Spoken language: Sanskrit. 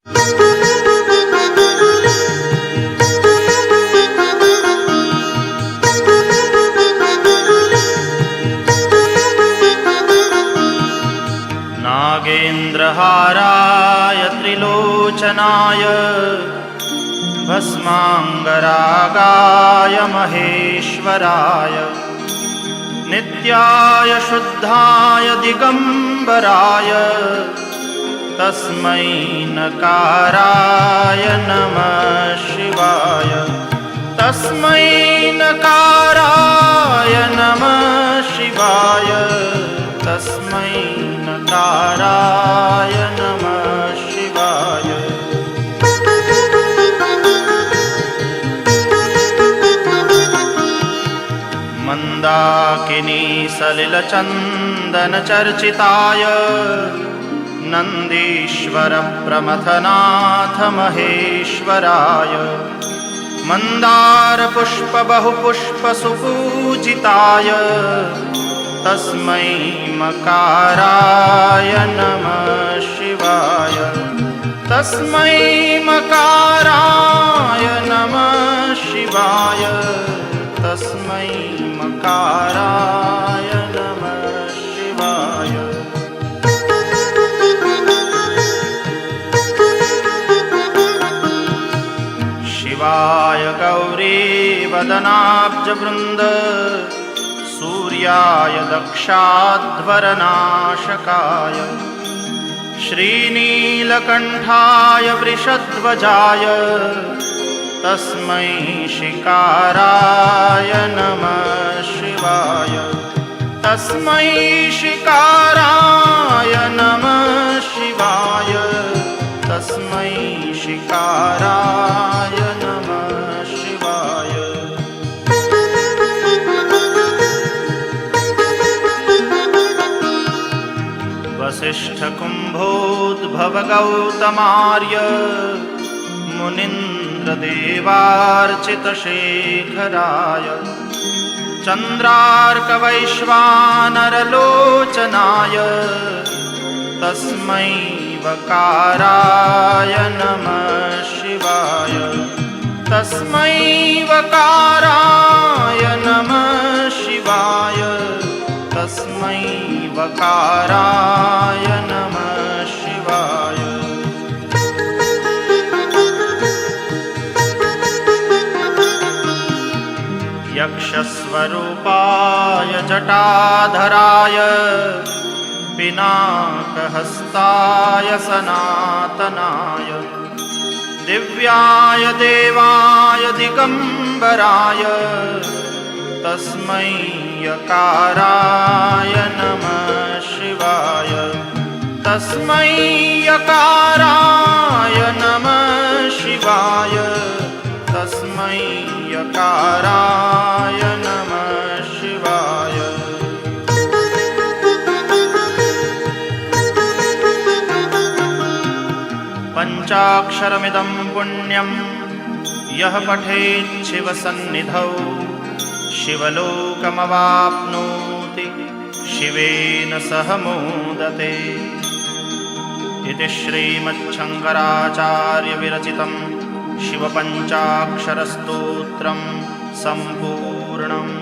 नागेन्द्रहाराय त्रिलोचनाय भस्माङ्गरागाय महेश्वराय नित्याय शुद्धाय दिगम्बराय तस्मै नकाराय नमः शिवाय। तस्मै नकाराय नमः शिवाय। तस्मै नकाराय नमः शिवाय। मन्दाकिनी सलिलचन्दनचर्चिताय नन्दीश्वर प्रमथनाथ महेश्वराय मन्दारपुष्प बहुपुष्प सुपूजिताय तस्मै मकाराय नमः शिवाय। तस्मै मकाराय नमः शिवाय। तस्मै मकाराय नमः शिवाय। शिवाय गौरी वदनाब्जवृन्द सूर्याय दक्षाध्वरनाशकाय श्रीनीलकण्ठाय वृषध्वजाय तस्मै शिकाराय नमः शिवाय। तस्मै शिकाराय नमः शिवाय। तस्मै शिकाराय नमः शिवाय। वसिष्ठकुम्भोद्भवगौतमार्य मुनीन्द्रदेवार्चितशेखराय चन्द्रार्कवैश्वानरलोचनाय तस्मै वकाराय नमः शिवाय। तस्मै वकाराय नमः शिवाय। तस्मै वकाराय नमः शिवाय। यक्षस्वरूपाय जटाधराय पिनाकहस्ताय सनातनाय दिव्याय देवाय दिगम्बराय तस्मै यकाराय नमः शिवाय। तस्मै यकाराय नमः शिवाय। तस्मै यकाराय नमः शिवाय। पञ्चाक्षरमिदं पुण्यं यः पठेत् शिवसन्निधौ शिवलोकमवाप्नोति शिवेन सह मोदते। इति श्रीमच्छङ्कराचार्यविरचितं शिवपञ्चाक्षरस्तोत्रं सम्पूर्णम्।